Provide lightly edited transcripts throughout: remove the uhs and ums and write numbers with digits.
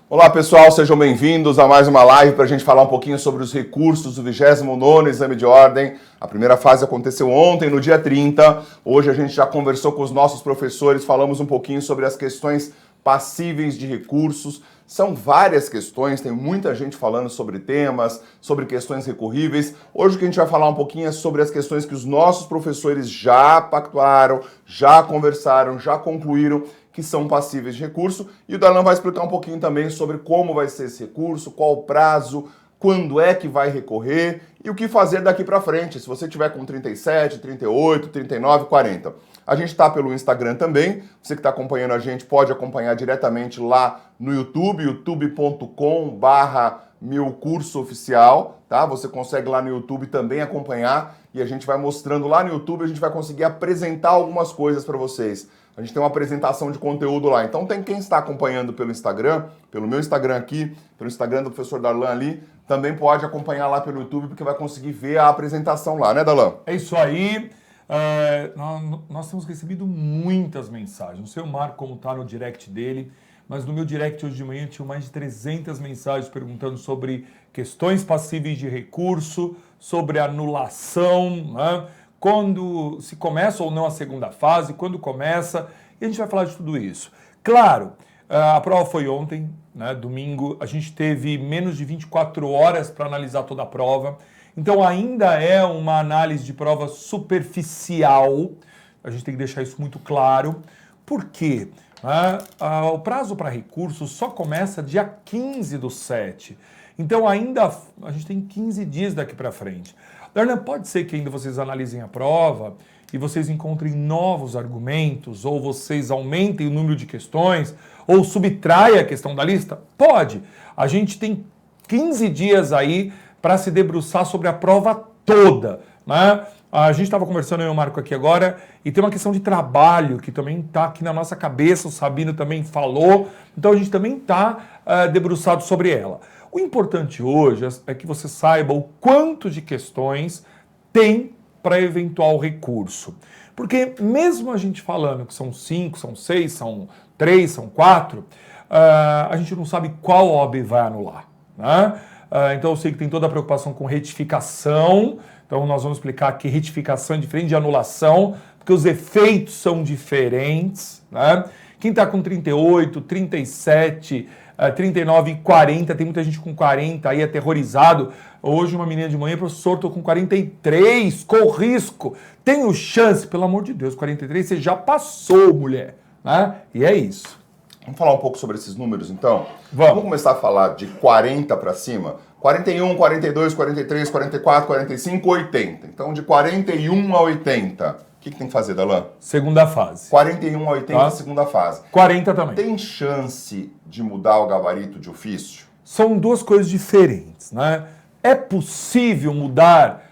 Olá pessoal, sejam bem-vindos a mais uma live para a gente falar um pouquinho sobre os recursos do 29º Exame de Ordem. A primeira fase aconteceu ontem, no dia 30. Hoje a gente já conversou com os nossos professores, falamos um pouquinho sobre as questões passíveis de recursos. São várias questões, tem muita gente falando sobre temas, sobre questões recorríveis. Hoje o que a gente vai falar um pouquinho é sobre as questões que os nossos professores já pactuaram, já conversaram, já concluíram, que são passíveis de recurso. E o Darlan vai explicar um pouquinho também sobre como vai ser esse recurso, qual o prazo, quando é que vai recorrer e o que fazer daqui para frente, se você tiver com 37, 38, 39, 40. A gente está pelo Instagram também, você que está acompanhando a gente pode acompanhar diretamente lá no YouTube, youtube.com/meucurso-oficial, tá? Você consegue lá no YouTube também acompanhar e a gente vai mostrando lá no YouTube, a gente vai conseguir apresentar algumas coisas para vocês. A gente tem uma apresentação de conteúdo lá. Então tem quem está acompanhando pelo Instagram, pelo meu Instagram aqui, pelo Instagram do professor Darlan ali, também pode acompanhar lá pelo YouTube, porque vai conseguir ver a apresentação lá, né, Darlan? É isso aí. Nós temos recebido muitas mensagens. Não sei o Marco como está no direct dele, mas no meu direct hoje de manhã tinha mais de 300 mensagens perguntando sobre questões passíveis de recurso, sobre anulação, né? Quando se começa ou não a segunda fase, quando começa, e a gente vai falar de tudo isso. Claro, a prova foi ontem, né, domingo, a gente teve menos de 24 horas para analisar toda a prova, então ainda é uma análise de prova superficial, a gente tem que deixar isso muito claro. Por quê? O prazo para recurso só começa dia 15/7, então ainda a gente tem 15 dias daqui para frente. Darlan, pode ser que ainda vocês analisem a prova e vocês encontrem novos argumentos, ou vocês aumentem o número de questões, ou subtraia a questão da lista? Pode. A gente tem 15 dias aí para se debruçar sobre a prova toda, né? A gente estava conversando, eu e o Marco aqui agora, e tem uma questão de trabalho que também está aqui na nossa cabeça, o Sabino também falou, então a gente também está debruçado sobre ela. O importante hoje é que você saiba o quanto de questões tem para eventual recurso. Porque mesmo a gente falando que são 5, são 6, são 3, são 4, a gente não sabe qual OAB vai anular, né? Então eu sei que tem toda a preocupação com retificação, então nós vamos explicar que retificação é diferente de anulação, porque os efeitos são diferentes, né? Quem está com 38, 37... 39 e 40, tem muita gente com 40 aí aterrorizado. Hoje uma menina de manhã, professor, estou com 43, corro risco. Tenho chance, pelo amor de Deus, 43 você já passou, mulher, né? E é isso. Vamos falar um pouco sobre esses números, então? Vamos começar a falar de 40 para cima. 41, 42, 43, 44, 45, 80. Então, de 41 a 80... O que tem que fazer, Darlan? Segunda fase. 41 a 80, tá? Segunda fase. 40 também. Tem chance de mudar o gabarito de ofício? São duas coisas diferentes, né? É possível mudar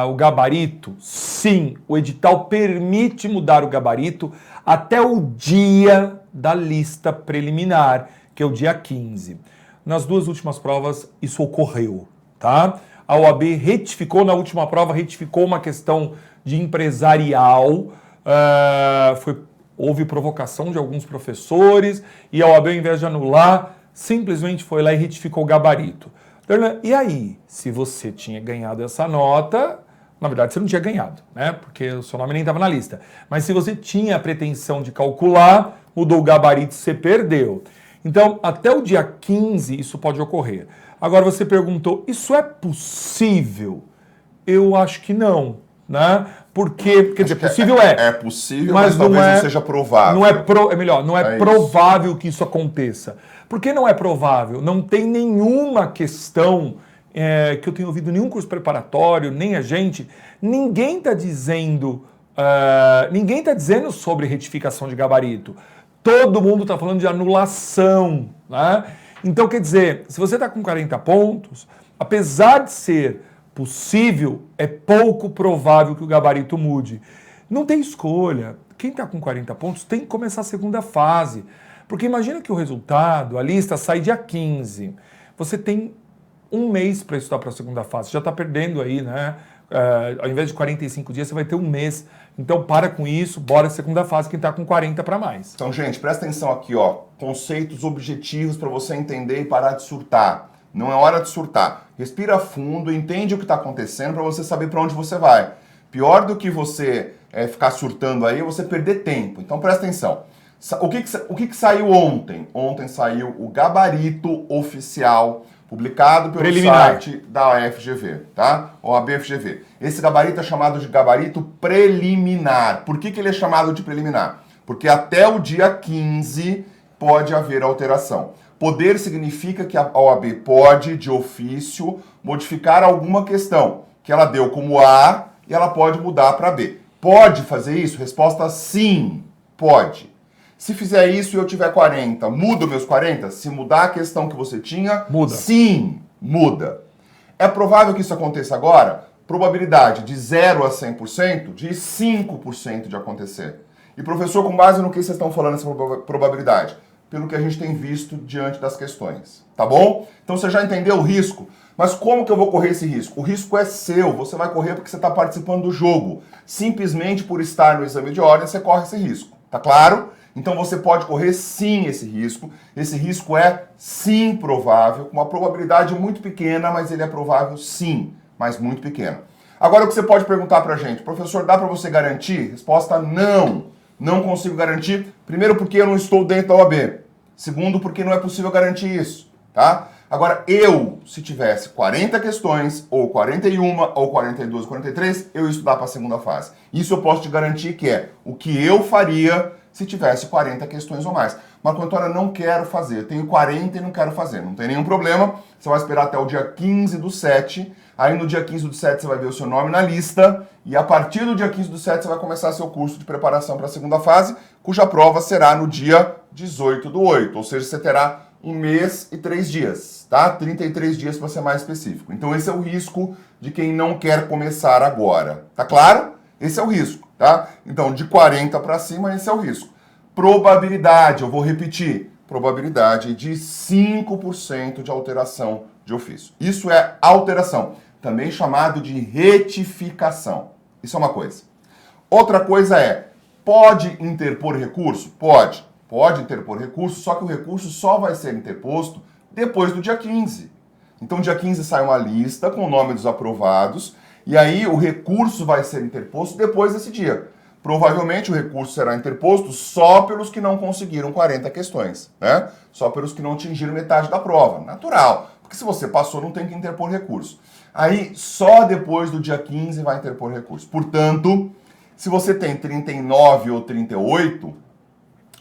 o gabarito? Sim, o edital permite mudar o gabarito até o dia da lista preliminar, que é o dia 15. Nas duas últimas provas, isso ocorreu, tá? A OAB retificou, na última prova, retificou uma questão de empresarial, houve provocação de alguns professores e a OAB, ao invés de anular, simplesmente foi lá e retificou o gabarito. E aí, se você tinha ganhado essa nota, na verdade você não tinha ganhado, né? Porque o seu nome nem estava na lista. Mas se você tinha a pretensão de calcular, mudou o gabarito, você perdeu. Então, até o dia 15 isso pode ocorrer. Agora você perguntou, isso é possível? Eu acho que não, né? Porque, quer dizer, possível é possível, mas talvez não seja provável. Não é provável que isso aconteça. Por que não é provável? Não tem nenhuma questão que eu tenha ouvido, nenhum curso preparatório, nem a gente, ninguém está dizendo sobre retificação de gabarito. Todo mundo está falando de anulação, né? Então, quer dizer, se você está com 40 pontos, apesar de ser possível, é pouco provável que o gabarito mude. Não tem escolha. Quem está com 40 pontos tem que começar a segunda fase. Porque imagina que o resultado, a lista sai dia 15. Você tem um mês para estudar para a segunda fase. Você já está perdendo aí, né? Ao invés de 45 dias, você vai ter um mês. Então, para com isso, bora segunda fase, quem está com 40 para mais. Então, gente, presta atenção aqui, ó. conceitos objetivos para você entender e parar de surtar. Não é hora de surtar. Respira fundo, entende o que está acontecendo para você saber para onde você vai. Pior do que você ficar surtando aí é você perder tempo. Então presta atenção. O que saiu ontem? Ontem saiu o gabarito oficial publicado pelo site da FGV, tá? OAB FGV. Esse gabarito é chamado de gabarito preliminar. Por que ele é chamado de preliminar? Porque até o dia 15 pode haver alteração. Poder significa que a OAB pode, de ofício, modificar alguma questão que ela deu como A e ela pode mudar para B. Pode fazer isso? Resposta sim, pode. Se fizer isso e eu tiver 40, muda meus 40? Se mudar a questão que você tinha, muda. Sim, muda. É provável que isso aconteça agora? Probabilidade de 0 a 100%, de 5% de acontecer. E professor, com base no que vocês estão falando essa probabilidade? Pelo que a gente tem visto diante das questões, tá bom? Então você já entendeu o risco? Mas como que eu vou correr esse risco? O risco é seu, você vai correr porque você está participando do jogo. Simplesmente por estar no exame de ordem, você corre esse risco, tá claro? Então você pode correr sim esse risco. Esse risco é sim provável, com uma probabilidade muito pequena, mas ele é provável sim, mas muito pequena. Agora o que você pode perguntar pra gente, professor, dá pra você garantir? Resposta não. Não consigo garantir. Primeiro, porque eu não estou dentro da OAB. Segundo, porque não é possível garantir isso, tá? Agora, se tivesse 40 questões, ou 41, ou 42, 43, eu ia estudar para a segunda fase. Isso eu posso te garantir que é o que eu faria se tivesse 40 questões ou mais. Marco Antônio, não quero fazer. Tenho 40 e não quero fazer. Não tem nenhum problema. Você vai esperar até o dia 15/7. Aí no dia 15/7 você vai ver o seu nome na lista. E a partir do dia 15/7 você vai começar seu curso de preparação para a segunda fase, cuja prova será no dia 18/8. Ou seja, você terá 1 mês e 3 dias, tá? 33 dias para ser mais específico. Então esse é o risco de quem não quer começar agora. Tá claro? Esse é o risco, tá? Então de 40 para cima, esse é o risco. Probabilidade, eu vou repetir, probabilidade de 5% de alteração de ofício. Isso é alteração, também chamado de retificação. Isso é uma coisa. Outra coisa é, pode interpor recurso? Pode. Pode interpor recurso, só que o recurso só vai ser interposto depois do dia 15. Então, dia 15 sai uma lista com o nome dos aprovados, e aí o recurso vai ser interposto depois desse dia. Provavelmente o recurso será interposto só pelos que não conseguiram 40 questões, né? Só pelos que não atingiram metade da prova. Natural, porque se você passou não tem que interpor recurso. Aí, só depois do dia 15 vai interpor recurso. Portanto, se você tem 39 ou 38...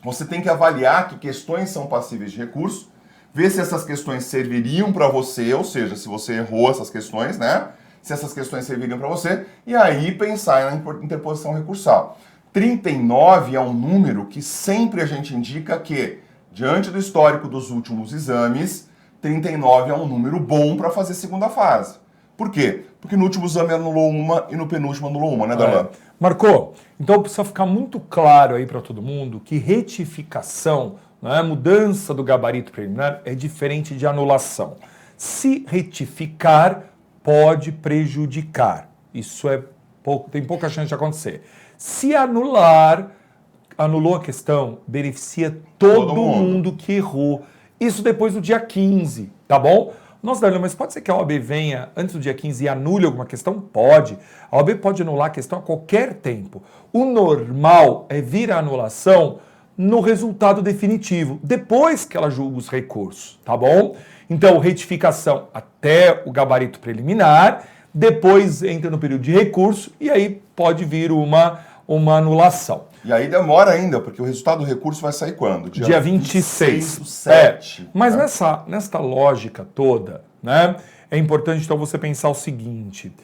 você tem que avaliar que questões são passíveis de recurso, ver se essas questões serviriam para você, ou seja, se você errou essas questões, né? Se essas questões serviriam para você, e aí pensar na interposição recursal. 39 é um número que sempre a gente indica que, diante do histórico dos últimos exames, 39 é um número bom para fazer segunda fase. Por quê? Porque no último exame anulou uma e no penúltimo anulou uma, né, Darlan? Marcou. Então precisa ficar muito claro aí para todo mundo que retificação, né, mudança do gabarito preliminar, é diferente de anulação. Se retificar, pode prejudicar. Isso tem pouca chance de acontecer. Se anular, anulou a questão, beneficia todo mundo que errou. Isso depois do dia 15, tá bom? Nossa, Darlan, mas pode ser que a OAB venha antes do dia 15 e anule alguma questão? Pode. A OAB pode anular a questão a qualquer tempo. O normal é vir a anulação no resultado definitivo, depois que ela julga os recursos, tá bom? Então, retificação até o gabarito preliminar, depois entra no período de recurso e aí pode vir uma anulação. E aí demora ainda, porque o resultado do recurso vai sair quando? Dia 26 do 7. Mas nesta lógica toda, né, é importante então você pensar o seguinte,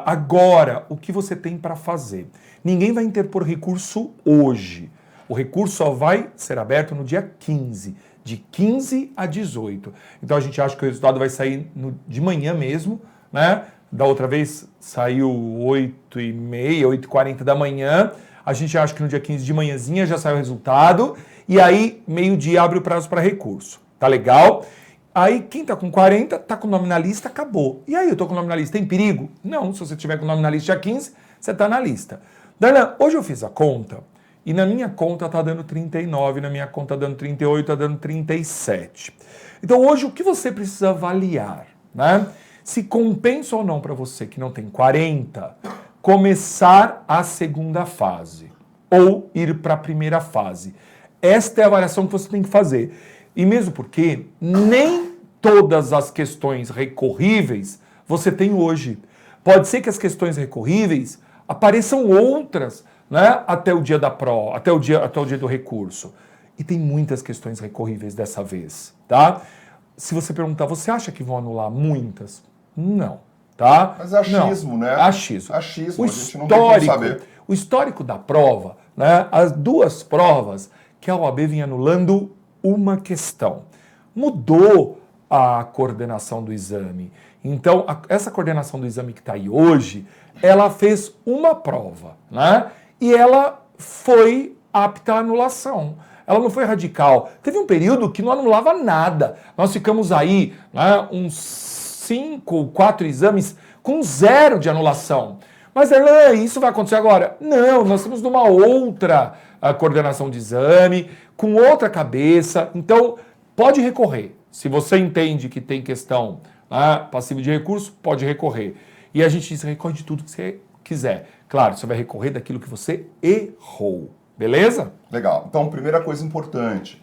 agora, o que você tem para fazer? Ninguém vai interpor recurso hoje. O recurso só vai ser aberto no dia 15, de 15 a 18. Então a gente acha que o resultado vai sair de manhã mesmo, né? Da outra vez saiu 8h30, 8h40 da manhã. A gente acha que no dia 15 de manhãzinha já sai o resultado. E aí, meio-dia, abre o prazo para recurso. Tá legal? Aí, quem tá com 40, tá com o nome na lista, acabou. E aí, eu tô com o nome na lista, tem perigo? Não, se você tiver com o nome na lista dia 15, você tá na lista. Darlan, hoje eu fiz a conta e na minha conta está dando 39, na minha conta está dando 38, está dando 37. Então hoje o que você precisa avaliar, né? Se compensa ou não para você que não tem 40, começar a segunda fase ou ir para a primeira fase. Esta é a avaliação que você tem que fazer. E mesmo porque nem todas as questões recorríveis você tem hoje. Pode ser que as questões recorríveis apareçam outras, né, até o dia da prova, até o dia do recurso. E tem muitas questões recorríveis dessa vez, tá? Se você perguntar, você acha que vão anular muitas? Não, tá? Mas é achismo, não. né? Achismo. Achismo, O a gente não tem como histórico, saber. o histórico da prova, né, as duas provas que a OAB vinha anulando uma questão. Mudou a coordenação do exame. Então, essa coordenação do exame que está aí hoje, ela fez uma prova, né? E ela foi apta à anulação. Ela não foi radical. Teve um período que não anulava nada. Nós ficamos aí, né, uns 5, 4 exames com 0 de anulação. Mas, Erlan, isso vai acontecer agora? Não, nós estamos numa outra coordenação de exame, com outra cabeça. Então, pode recorrer. Se você entende que tem questão, né, passiva de recurso, pode recorrer. E a gente diz, recorre de tudo que você quiser. Claro, você vai recorrer daquilo que você errou. Beleza? Legal. Então, primeira coisa importante,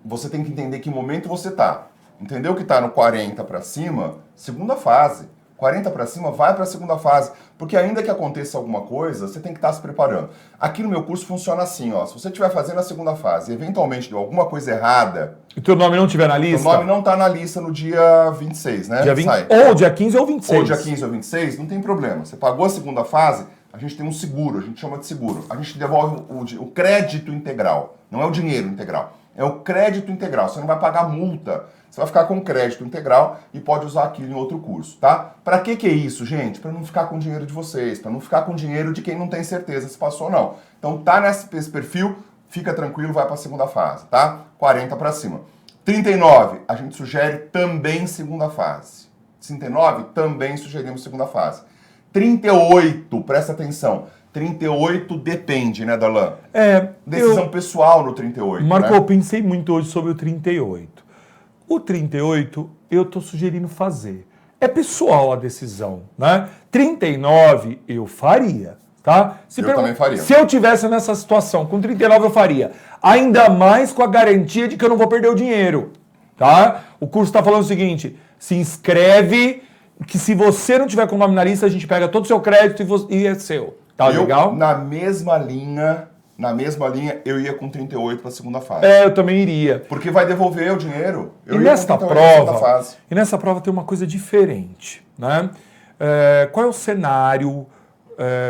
você tem que entender que momento você está. Entendeu que está no 40 para cima? Segunda fase. 40 para cima, vai para a segunda fase. Porque ainda que aconteça alguma coisa, você tem que estar se preparando. Aqui no meu curso funciona assim, ó. Se você estiver fazendo a segunda fase e eventualmente deu alguma coisa errada... E teu nome não estiver na lista? O nome não está na lista no dia 26, né? Dia 20, ou dia 15 ou 26. Ou dia 15 ou 26, não tem problema. Você pagou a segunda fase, a gente tem um seguro, a gente chama de seguro. A gente devolve o crédito integral. Não é o dinheiro integral. É o crédito integral. Você não vai pagar multa. Você vai ficar com crédito integral e pode usar aquilo em outro curso, tá? Pra que é isso, gente? Pra não ficar com o dinheiro de vocês, pra não ficar com o dinheiro de quem não tem certeza se passou ou não. Então tá nesse perfil, fica tranquilo, vai pra segunda fase, tá? 40 pra cima. 39, a gente sugere também segunda fase. 39, também sugerimos segunda fase. 38, presta atenção. 38 depende, né, Darlan? Decisão pessoal no 38, Marco, né? eu pensei muito hoje sobre o 38. O 38, eu estou sugerindo fazer. É pessoal a decisão, né? 39, eu faria, tá? Também faria. Se eu tivesse nessa situação, com 39 eu faria. Ainda mais com a garantia de que eu não vou perder o dinheiro, tá? O curso está falando o seguinte, se inscreve, que se você não tiver com o nome na lista, a gente pega todo o seu crédito e é seu. Tá legal? Na mesma linha, eu ia com 38 para a segunda fase. Eu também iria. Porque vai devolver o dinheiro. E nessa prova tem uma coisa diferente, né? Qual é o cenário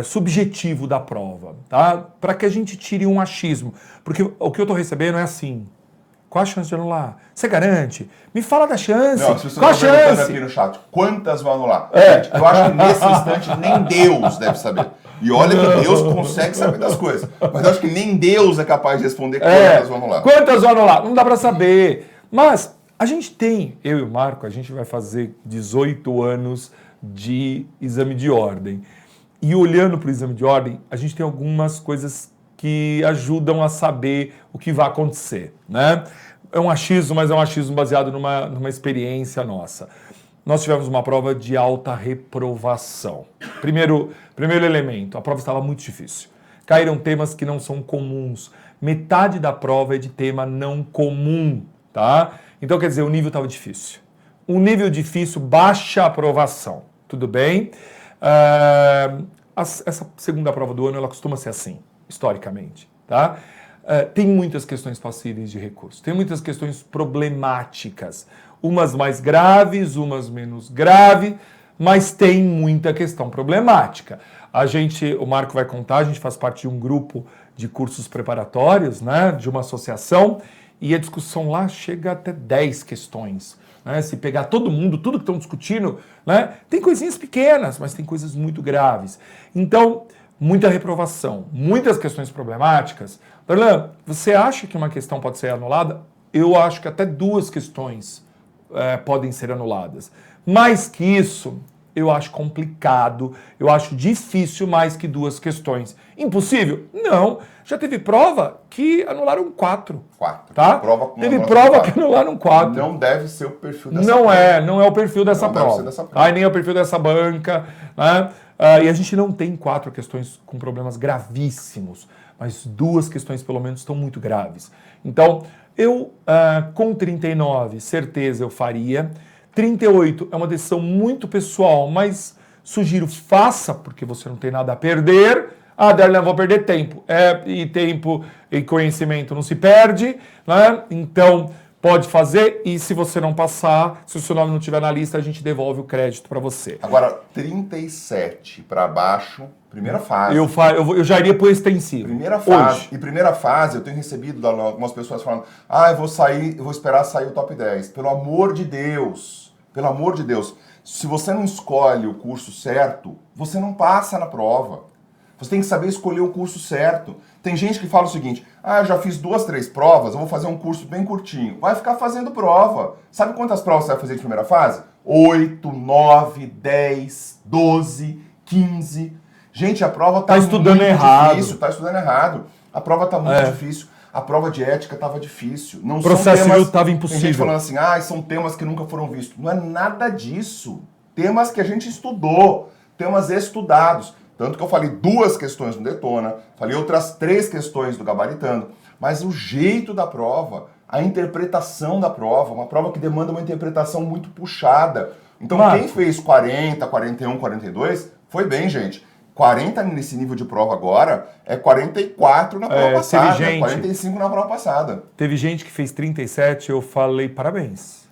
subjetivo da prova, tá? Para que a gente tire um achismo. Porque o que eu estou recebendo é assim. Qual a chance de anular? Você garante? Me fala da chance. Não, as pessoas qual a estão perguntando chance? aqui no chat, quantas vão anular? Gente, eu acho que nesse instante nem Deus deve saber. E olha que Deus consegue saber das coisas. Mas eu acho que nem Deus é capaz de responder quantas vão anular. Quantas vão anular? Não dá para saber. Mas a gente tem, eu e o Marco, a gente vai fazer 18 anos de exame de ordem. E olhando para o exame de ordem, a gente tem algumas coisas que ajudam a saber o que vai acontecer, né? É um achismo, mas é um achismo baseado numa experiência nossa. Nós tivemos uma prova de alta reprovação. Primeiro elemento, a prova estava muito difícil. Caíram temas que não são comuns. Metade da prova é de tema não comum, tá? Então, quer dizer, o nível estava difícil. Um nível difícil, baixa aprovação. Tudo bem? Essa segunda prova do ano, ela costuma ser assim, historicamente, tá? Tem muitas questões passíveis de recurso, tem muitas questões problemáticas, umas mais graves, umas menos graves, mas tem muita questão problemática. O Marco vai contar, a gente faz parte de um grupo de cursos preparatórios, né, de uma associação, e a discussão lá chega até 10 questões. Né? Se pegar todo mundo, tudo que estão discutindo, né, tem coisinhas pequenas, mas tem coisas muito graves. Então, muita reprovação, muitas questões problemáticas. Darlan, você acha que uma questão pode ser anulada? Eu acho que até 2 questões podem ser anuladas. Mais que isso, Eu acho complicado, eu acho difícil mais que 2 questões. Impossível? Não. Já teve prova que anularam 4. 4. Tá? Teve prova que anularam 4. Não deve ser o perfil dessa prova. Não é o perfil dessa prova. Tá? Nem é o perfil dessa banca. Né? E a gente não tem 4 questões com problemas gravíssimos, mas 2 questões pelo menos estão muito graves. Então, eu com 39, certeza eu faria. 38 é uma decisão muito pessoal, mas sugiro faça, porque você não tem nada a perder. Darlan, vou perder tempo. E tempo e conhecimento não se perde, né? Então, pode fazer. E se você não passar, se o seu nome não estiver na lista, a gente devolve o crédito para você. Agora, 37 para baixo, primeira fase. Eu já iria para o extensivo. Primeira fase. Hoje. E primeira fase, eu tenho recebido algumas pessoas falando, eu vou esperar sair o top 10. Pelo amor de Deus, se você não escolhe o curso certo, você não passa na prova. Você tem que saber escolher o curso certo. Tem gente que fala o seguinte, eu já fiz 2, 3 provas, eu vou fazer um curso bem curtinho. Vai ficar fazendo prova. Sabe quantas provas você vai fazer de primeira fase? 8, 9, 10, 12, 15. Gente, a prova tá estudando muito errado. difícil. Tá estudando errado. A prova tá muito difícil. A prova de ética estava difícil. O processo civil estava impossível. Tem gente falando assim, são temas que nunca foram vistos. Não é nada disso. Temas que a gente estudou. Temas estudados. Tanto que eu falei 2 questões no Detona, falei outras 3 questões do Gabaritando. Mas o jeito da prova, a interpretação da prova, uma prova que demanda uma interpretação muito puxada. Então quem fez 40, 41, 42, foi bem, gente. 40 nesse nível de prova agora é 44 na prova passada, 45 na prova passada. Teve gente que fez 37, eu falei parabéns.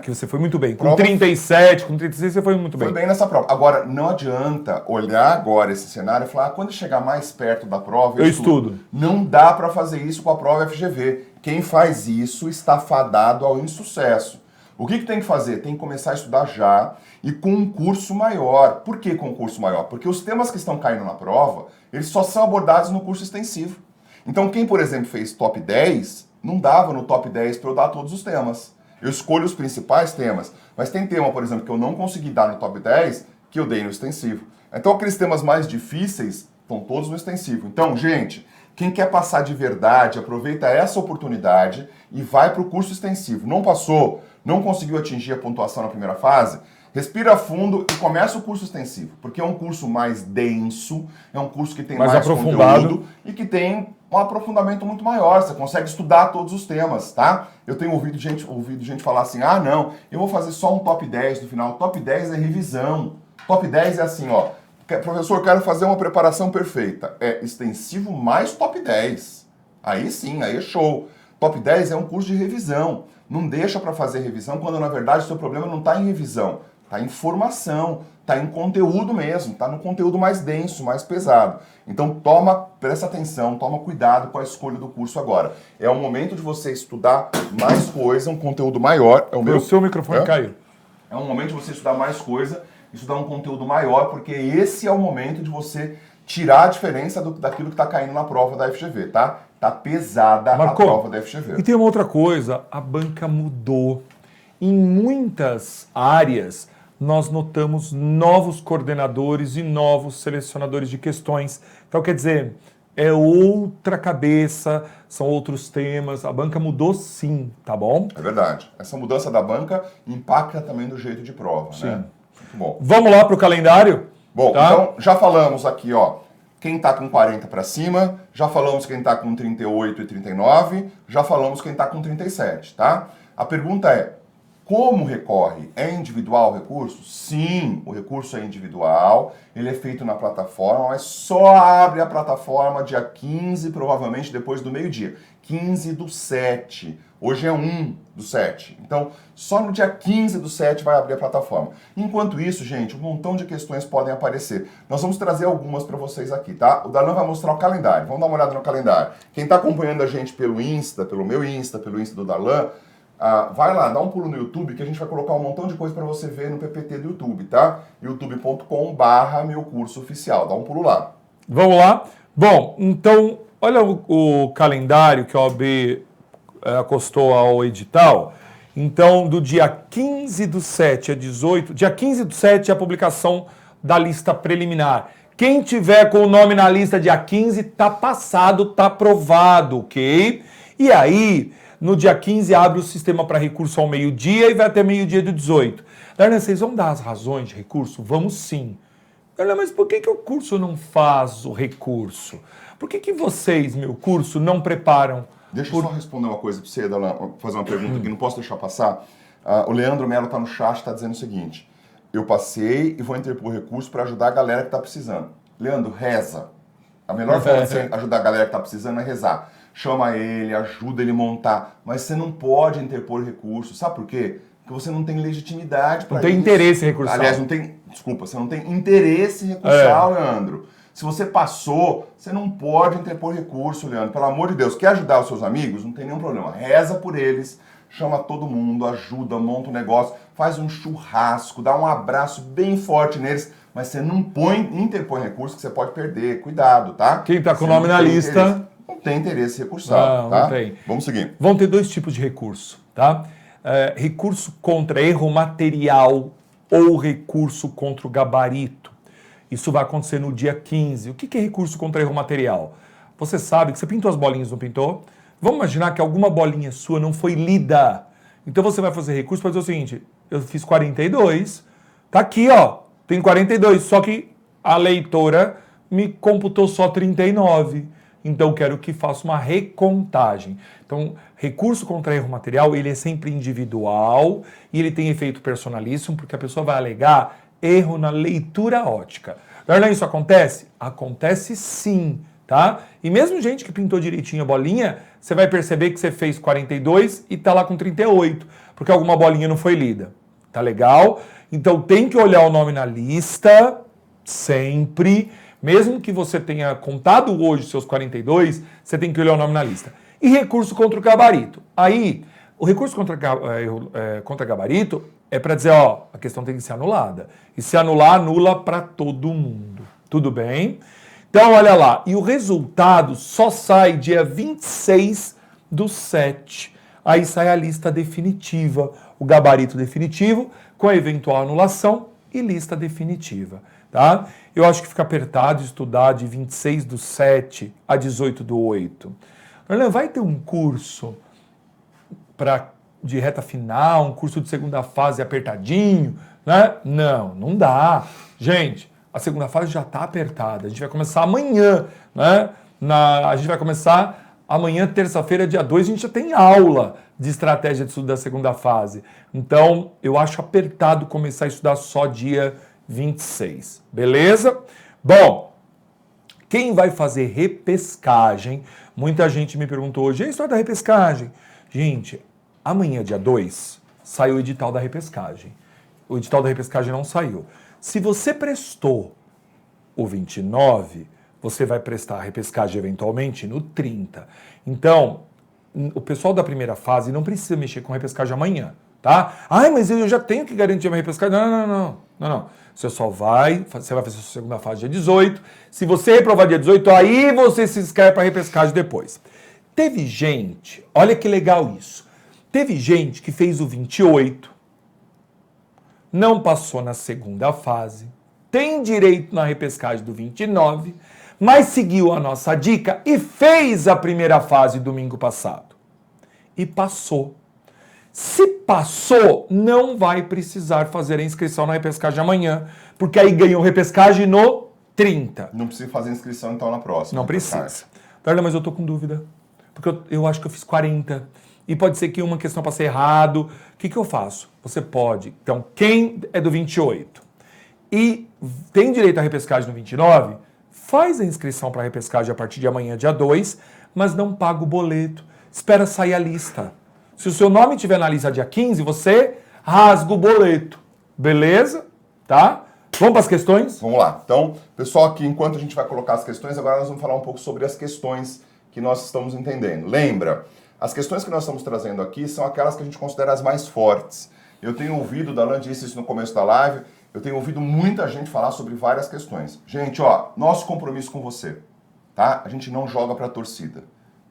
Que você foi muito bem. Com Prova... 37, com 36 você foi muito bem. Foi bem nessa prova. Agora, não adianta olhar agora esse cenário e falar, quando chegar mais perto da prova, eu estudo. Não dá para fazer isso com a prova FGV. Quem faz isso está fadado ao insucesso. O que tem que fazer? Tem que começar a estudar já e com um curso maior. Por que com um curso maior? Porque os temas que estão caindo na prova, eles só são abordados no curso extensivo. Então, quem, por exemplo, fez top 10, não dava no top 10 para eu dar todos os temas. Eu escolho os principais temas, mas tem tema, por exemplo, que eu não consegui dar no top 10, que eu dei no extensivo. Então, aqueles temas mais difíceis estão todos no extensivo. Então, gente, quem quer passar de verdade, aproveita essa oportunidade e vai para o curso extensivo. Não passou, não conseguiu atingir a pontuação na primeira fase, respira fundo e começa o curso extensivo, porque é um curso mais denso, é um curso que tem mais conteúdo e que tem um aprofundamento muito maior, você consegue estudar todos os temas, tá? Eu tenho ouvido gente falar assim, não, eu vou fazer só um top 10 no final. Top 10 é revisão. Top 10 é assim, professor, eu quero fazer uma preparação perfeita. É extensivo mais top 10. Aí sim, aí é show. Top 10 é um curso de revisão. Não deixa para fazer revisão quando, na verdade, o seu problema não está em revisão. Está em formação, está em conteúdo mesmo, está no conteúdo mais denso, mais pesado. Então presta atenção, toma cuidado com a escolha do curso agora. É o momento de você estudar mais coisa, um conteúdo maior. O seu microfone caiu. É um momento de você estudar mais coisa, estudar um conteúdo maior, porque esse é o momento de você tirar a diferença daquilo que está caindo na prova da FGV, tá? Tá pesada a prova da FGV. E tem uma outra coisa, a banca mudou. Em muitas áreas, nós notamos novos coordenadores e novos selecionadores de questões. Então, quer dizer, é outra cabeça, são outros temas. A banca mudou sim, tá bom? É verdade. Essa mudança da banca impacta também no jeito de prova, sim. Né? Muito bom. Vamos lá para o calendário? Bom, então já falamos aqui, quem está com 40 para cima, já falamos quem está com 38 e 39, já falamos quem está com 37, tá? A pergunta é, como recorre? É individual o recurso? Sim, o recurso é individual, ele é feito na plataforma, mas só abre a plataforma dia 15, provavelmente depois do meio-dia. 15/7. Hoje é 1/7. Então, só no dia 15/7 vai abrir a plataforma. Enquanto isso, gente, um montão de questões podem aparecer. Nós vamos trazer algumas para vocês aqui, tá? O Darlan vai mostrar o calendário. Vamos dar uma olhada no calendário. Quem está acompanhando a gente pelo Insta, pelo meu Insta, pelo Insta do Darlan, vai lá, dá um pulo no YouTube que a gente vai colocar um montão de coisa para você ver no PPT do YouTube, tá? youtube.com/meu curso oficial. Dá um pulo lá. Vamos lá? Bom, então, olha o calendário que a OAB acostou ao edital. Então, do dia 15/7 a 18, dia 15/7 é a publicação da lista preliminar. Quem tiver com o nome na lista dia 15, tá passado, tá aprovado, ok? E aí, no dia 15, abre o sistema para recurso ao meio-dia e vai até meio-dia do 18. Darlan, vocês vão dar as razões de recurso? Vamos sim. Darlan, mas por que o curso não faz o recurso? Por que vocês, meu curso, não preparam? Deixa eu só responder uma coisa para você, Darlan, fazer uma pergunta que não posso deixar passar. O Leandro Melo está no chat, está dizendo o seguinte: eu passei e vou interpor recurso para ajudar a galera que está precisando. Leandro, reza. A melhor forma de você ajudar a galera que está precisando é rezar. Chama ele, ajuda ele a montar, mas você não pode interpor recurso. Sabe por quê? Porque você não tem legitimidade para isso. Não tem interesse recursal. Aliás, você não tem interesse recursal, Leandro. Se você passou, você não pode interpor recurso, Leandro. Pelo amor de Deus, quer ajudar os seus amigos? Não tem nenhum problema. Reza por eles, chama todo mundo, ajuda, monta um negócio, faz um churrasco, dá um abraço bem forte neles, mas você não interpõe recurso que você pode perder. Cuidado, tá? Quem está com o nome na lista... Não tem interesse recursal, tá? Não tem. Vamos seguir. Vão ter dois tipos de recurso, tá? Recurso contra erro material ou recurso contra o gabarito. Isso vai acontecer no dia 15. O que é recurso contra erro material? Você sabe que você pintou as bolinhas, não pintou? Vamos imaginar que alguma bolinha sua não foi lida. Então você vai fazer recurso para dizer o seguinte: eu fiz 42, tá aqui, ó, tem 42, só que a leitora me computou só 39. Então, quero que faça uma recontagem. Então, recurso contra erro material, ele é sempre individual e ele tem efeito personalíssimo, porque a pessoa vai alegar erro na leitura ótica. Darlan, isso acontece? Acontece sim, tá? E mesmo gente que pintou direitinho a bolinha, você vai perceber que você fez 42 e tá lá com 38, porque alguma bolinha não foi lida. Tá legal? Então, tem que olhar o nome na lista, sempre. Mesmo que você tenha contado hoje seus 42, você tem que olhar o nome na lista. E recurso contra o gabarito. Aí, o recurso contra gabarito é para dizer, ó, a questão tem que ser anulada. E se anular, anula para todo mundo. Tudo bem? Então, olha lá. E o resultado só sai dia 26/7. Aí sai a lista definitiva, o gabarito definitivo, com a eventual anulação e lista definitiva. Tá? Eu acho que fica apertado estudar de 26/7 a 18/8. Vai ter um curso de reta final, um curso de segunda fase apertadinho, né? Não dá. Gente, a segunda fase já está apertada. A gente vai começar amanhã, né? A gente vai começar amanhã, terça-feira, dia 2, a gente já tem aula de estratégia de estudo da segunda fase. Então, eu acho apertado começar a estudar só dia 26, beleza? Bom, quem vai fazer repescagem? Muita gente me perguntou hoje, e a história da repescagem? Gente, amanhã, dia 2, sai o edital da repescagem. O edital da repescagem não saiu. Se você prestou o 29, você vai prestar a repescagem eventualmente no 30. Então, o pessoal da primeira fase não precisa mexer com repescagem amanhã, tá? Ai, mas eu já tenho que garantir uma repescagem. Não. Você vai fazer a sua segunda fase dia 18. Se você reprovar dia 18, aí você se inscreve para a repescagem depois. Teve gente, olha que legal isso. Teve gente que fez o 28, não passou na segunda fase, tem direito na repescagem do 29, mas seguiu a nossa dica e fez a primeira fase domingo passado. E passou. Se passou, não vai precisar fazer a inscrição na repescagem amanhã, porque aí ganhou repescagem no 30. Não precisa fazer inscrição então na próxima. Não precisa. Darla, mas eu tô com dúvida, porque eu acho que eu fiz 40. E pode ser que uma questão passe errado. O que eu faço? Você pode. Então, quem é do 28 e tem direito à repescagem no 29, faz a inscrição para a repescagem a partir de amanhã, dia 2, mas não paga o boleto. Espera sair a lista. Se o seu nome estiver na lista dia 15, você rasga o boleto. Beleza? Tá? Vamos para as questões? Vamos lá. Então, pessoal, aqui, enquanto a gente vai colocar as questões, agora nós vamos falar um pouco sobre as questões que nós estamos entendendo. Lembra, as questões que nós estamos trazendo aqui são aquelas que a gente considera as mais fortes. Eu tenho ouvido, Darlan disse isso no começo da live, eu tenho ouvido muita gente falar sobre várias questões. Gente, ó, nosso compromisso com você, tá? A gente não joga para a torcida.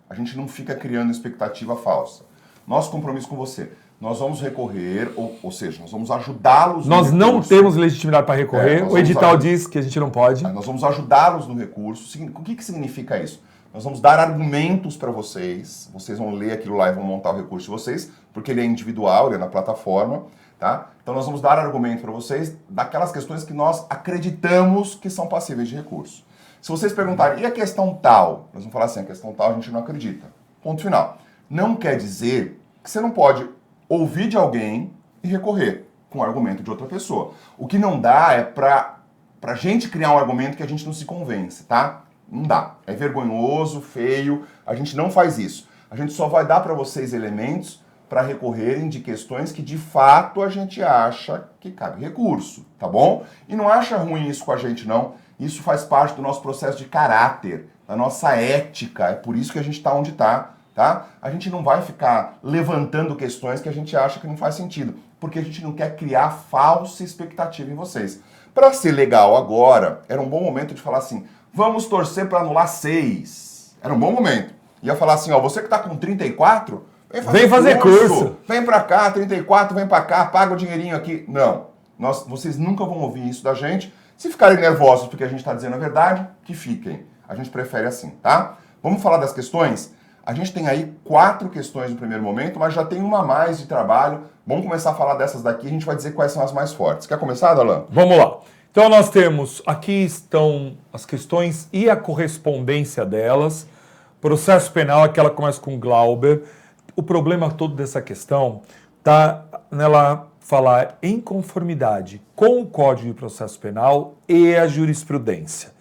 A gente não fica criando expectativa falsa. Nosso compromisso com você. nós vamos recorrer, ou seja, nós vamos ajudá-los no Nós não recurso. temos legitimidade para recorrer. nós O edital vamos diz que a gente não pode. Nós vamos ajudá-los no recurso. O que significa isso? Nós vamos dar argumentos para vocês. Vocês vão ler aquilo lá e vão montar o recurso de vocês, porque ele é individual, ele é na plataforma, tá? Então nós vamos dar argumento para vocês daquelas questões que nós acreditamos que são passíveis de recurso. Se vocês perguntarem, e a questão tal? Nós vamos falar assim, a questão tal a gente não acredita. Ponto final. Não quer dizer que você não pode ouvir de alguém e recorrer com o argumento de outra pessoa. O que não dá é pra gente criar um argumento que a gente não se convence, tá? Não dá. É vergonhoso, feio, a gente não faz isso. A gente só vai dar para vocês elementos para recorrerem de questões que de fato a gente acha que cabe recurso, tá bom? E não acha ruim isso com a gente, não. Isso faz parte do nosso processo de caráter, da nossa ética. É por isso que a gente está onde está, tá? A gente não vai ficar levantando questões que a gente acha que não faz sentido, porque a gente não quer criar falsa expectativa em vocês. Para ser legal agora, era um bom momento de falar assim, vamos torcer para anular 6. Era um bom momento. Ia falar assim, ó, você que está com 34, vem fazer curso. Vem para cá, 34, vem para cá, paga o dinheirinho aqui. Não, vocês nunca vão ouvir isso da gente. Se ficarem nervosos porque a gente está dizendo a verdade, que fiquem. A gente prefere assim, tá? Vamos falar das questões? A gente tem aí 4 questões no primeiro momento, mas já tem uma a mais de trabalho. Vamos começar a falar dessas daqui, a gente vai dizer quais são as mais fortes. Quer começar, Darlan? Vamos lá. Então nós temos, aqui estão as questões e a correspondência delas. Processo penal, aquela começa com Glauber. O problema todo dessa questão está nela falar em conformidade com o Código de Processo Penal e a jurisprudência.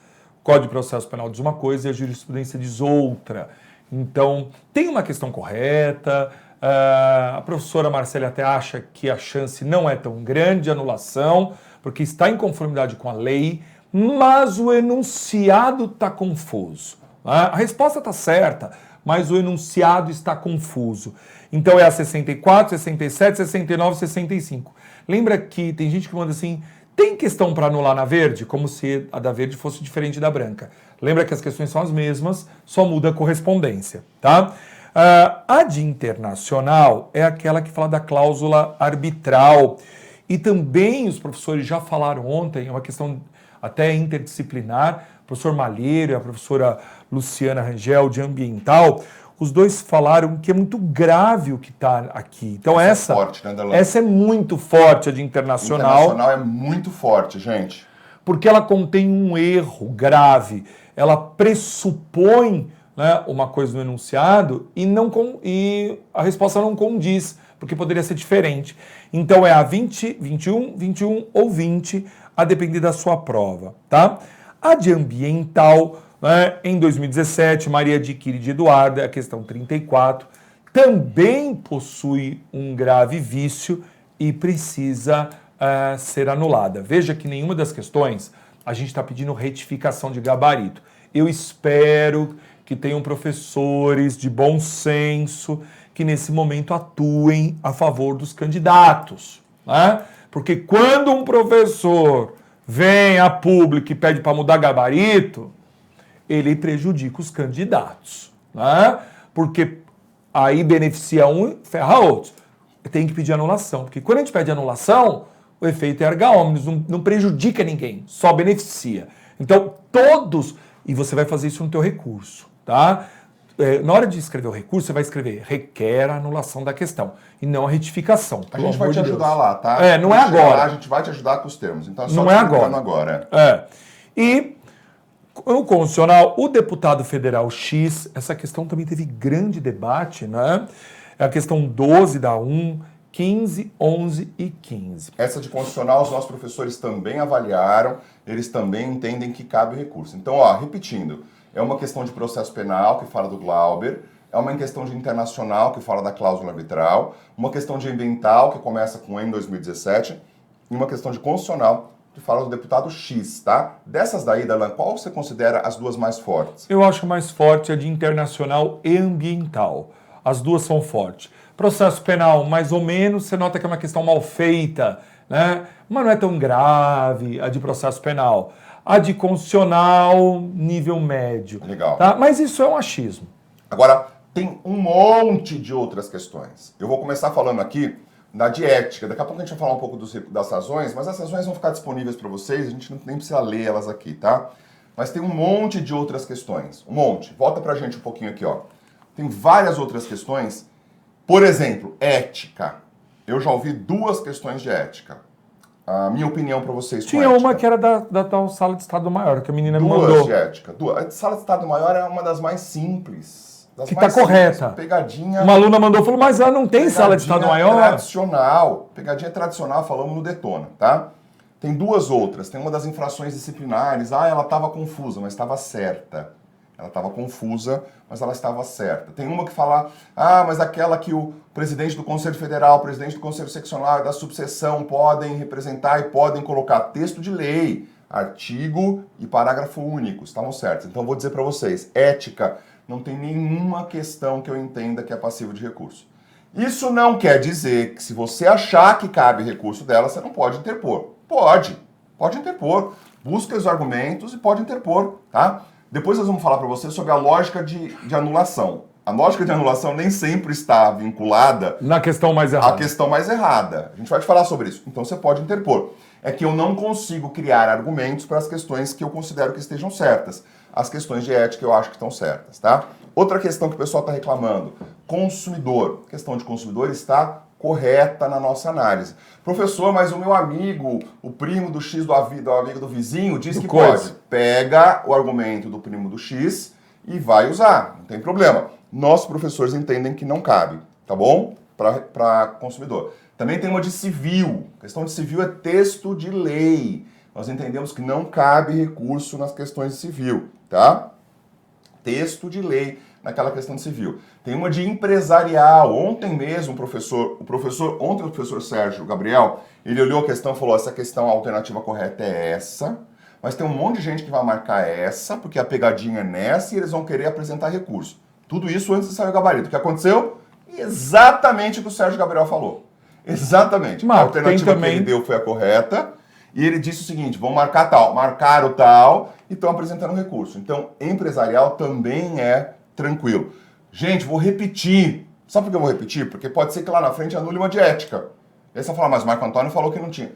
O Código de Processo Penal diz uma coisa e a jurisprudência diz outra. Então, tem uma questão correta, a professora Marcele até acha que a chance não é tão grande de anulação, porque está em conformidade com a lei, mas o enunciado está confuso. A resposta está certa, mas o enunciado está confuso. Então é a 64, 67, 69, 65. Lembra que tem gente que manda assim, tem questão para anular na verde? Como se a da verde fosse diferente da branca. Lembra que as questões são as mesmas, só muda a correspondência, tá? A de internacional é aquela que fala da cláusula arbitral. E também os professores já falaram ontem, é uma questão até interdisciplinar, o professor Malheiro e a professora Luciana Rangel, de ambiental, os dois falaram que é muito grave o que está aqui. Então essa é forte, né, essa é muito forte, a de internacional. Internacional é muito forte, gente. Porque ela contém um erro grave. Ela pressupõe, né, uma coisa no enunciado e a resposta não condiz, porque poderia ser diferente. Então é a 20, 21, 21 ou 20, a depender da sua prova, tá? A de ambiental, né, em 2017, Maria de Quiri de Eduardo, a questão 34, também possui um grave vício e precisa ser anulada. Veja que nenhuma das questões a gente está pedindo retificação de gabarito. Eu espero que tenham professores de bom senso que nesse momento atuem a favor dos candidatos, né? Porque quando um professor vem a público e pede para mudar gabarito, ele prejudica os candidatos, né? Porque aí beneficia um e ferra outro. Tem que pedir anulação, porque quando a gente pede anulação, o efeito é erga omnes, não prejudica ninguém, só beneficia. Então, todos, e você vai fazer isso no teu recurso, tá? Na hora de escrever o recurso, você vai escrever requer a anulação da questão e não a retificação. A gente vai te ajudar lá, tá? Não é agora. A gente vai te ajudar com os termos. Então é só não é agora. E no constitucional, o deputado federal X, essa questão também teve grande debate, né? É a questão 12 da 1, 15, 11 e 15. Essa de constitucional, os nossos professores também avaliaram, eles também entendem que cabe o recurso. Então, ó, repetindo, é uma questão de processo penal, que fala do Glauber, é uma questão de internacional, que fala da cláusula arbitral, uma questão de ambiental, que começa com em 2017, e uma questão de constitucional, que fala do deputado X, tá? Dessas daí, Darlan, qual você considera as duas mais fortes? Eu acho que a mais forte é a de internacional e ambiental. As duas são fortes. Processo penal, mais ou menos, você nota que é uma questão mal feita, né? Mas não é tão grave a de processo penal. A de constitucional, nível médio. Legal. Tá? Mas isso é um achismo. Agora, tem um monte de outras questões. Eu vou começar falando aqui da de ética. Daqui a pouco a gente vai falar um pouco das razões, mas as razões vão ficar disponíveis para vocês, a gente nem precisa ler elas aqui, tá? Mas tem um monte de outras questões, um monte. Volta pra gente um pouquinho aqui, ó. Tem várias outras questões. Por exemplo, ética. Eu já ouvi 2 questões de ética. A minha opinião para vocês com Tinha ética. uma que era da tal sala de Estado Maior, que a menina me 2 mandou. de ética. 2. A sala de Estado Maior é uma das mais simples. Das Que mais tá correta. Pegadinha. Uma aluna mandou, falou, mas ela não tem sala de Estado Maior? Tradicional. Pegadinha tradicional, falamos no Detona, tá? Tem 2 outras. Tem uma das infrações disciplinares. Ah, ela estava confusa, mas estava certa. Ela estava confusa, mas ela estava certa. Tem uma que fala, mas aquela que o presidente do Conselho Federal, o presidente do Conselho Seccional e da subseção podem representar e podem colocar texto de lei, artigo e parágrafo único. Estavam certos. Então, vou dizer para vocês, ética, não tem nenhuma questão que eu entenda que é passivo de recurso. Isso não quer dizer que se você achar que cabe recurso dela, você não pode interpor. Pode interpor. Busca os argumentos e pode interpor, tá? Depois nós vamos falar para você sobre a lógica de anulação. A lógica de anulação nem sempre está vinculada Na questão mais errada. à questão mais errada. A gente vai te falar sobre isso. Então você pode interpor. É que eu não consigo criar argumentos para as questões que eu considero que estejam certas. As questões de ética eu acho que estão certas, tá? Outra questão que o pessoal está reclamando. Consumidor. A questão de consumidor está correta na nossa análise. Professor, mas o meu amigo, o primo do X do amigo do vizinho, diz que pode. Pega o argumento do primo do X e vai usar, não tem problema. Nós, professores, entendem que não cabe, tá bom? Para consumidor. Também tem uma de civil. A questão de civil é texto de lei. Nós entendemos que não cabe recurso nas questões de civil, tá? Texto de lei naquela questão de civil. Tem uma de empresarial. Ontem mesmo, o professor Sérgio Gabriel, ele olhou a questão e falou, essa questão, a alternativa correta é essa, mas tem um monte de gente que vai marcar essa, porque a pegadinha é nessa e eles vão querer apresentar recurso. Tudo isso antes de sair o gabarito. O que aconteceu? Exatamente o que o Sérgio Gabriel falou. Exatamente. A alternativa que ele deu foi a correta. E ele disse o seguinte, vão marcar tal. Marcaram tal e estão apresentando recurso. Então, empresarial também é tranquilo. Gente, vou repetir. Sabe por que eu vou repetir? Porque pode ser que lá na frente anule uma de ética. Aí você vai falar, mas Marco Antônio falou que não tinha.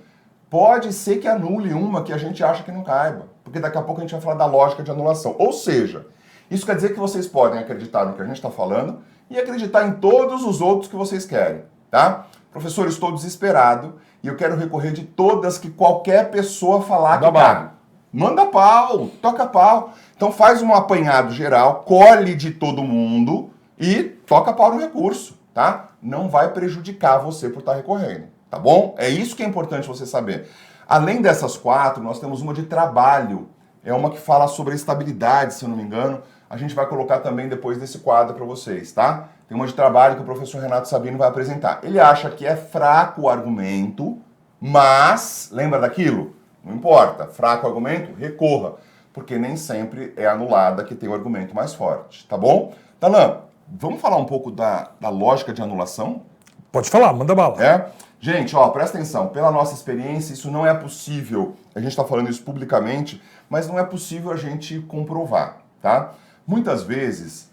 Pode ser que anule uma que a gente acha que não caiba. Porque daqui a pouco a gente vai falar da lógica de anulação. Ou seja, isso quer dizer que vocês podem acreditar no que a gente está falando e acreditar em todos os outros que vocês querem, tá? Professor, eu estou desesperado e eu quero recorrer de todas que qualquer pessoa falar que cabe. Manda pau, toca pau. Então faz um apanhado geral, colhe de todo mundo e toca pau no recurso, tá? Não vai prejudicar você por estar recorrendo, tá bom? É isso que é importante você saber. Além dessas 4, nós temos uma de trabalho. É uma que fala sobre a estabilidade, se eu não me engano. A gente vai colocar também depois desse quadro para vocês, tá? Tem uma de trabalho que o professor Renato Sabino vai apresentar. Ele acha que é fraco o argumento, mas, lembra daquilo? Não importa, fraco o argumento, recorra, porque nem sempre é anulada que tem o argumento mais forte, tá bom? Talan, vamos falar um pouco da lógica de anulação? Pode falar, manda bala. É? Gente, ó, presta atenção, pela nossa experiência, isso não é possível, a gente está falando isso publicamente, mas não é possível a gente comprovar, tá? Muitas vezes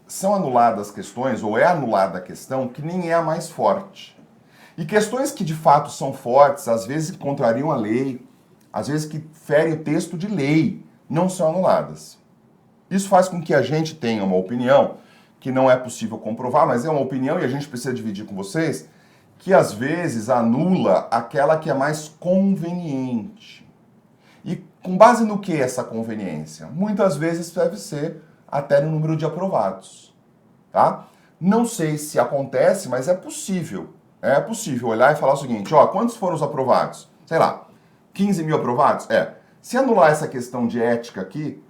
são anuladas questões, ou é anulada a questão, que nem é a mais forte. E questões que de fato são fortes, às vezes que contrariam a lei, às vezes que ferem o texto de lei, não são anuladas. Isso faz com que a gente tenha uma opinião que não é possível comprovar, mas é uma opinião e a gente precisa dividir com vocês, que às vezes anula aquela que é mais conveniente. E com base no que essa conveniência? Muitas vezes deve ser até no número de aprovados, tá? Não sei se acontece, mas é possível. É possível olhar e falar o seguinte, ó, quantos foram os aprovados? Sei lá, 15 mil aprovados? Se anular essa questão de ética aqui,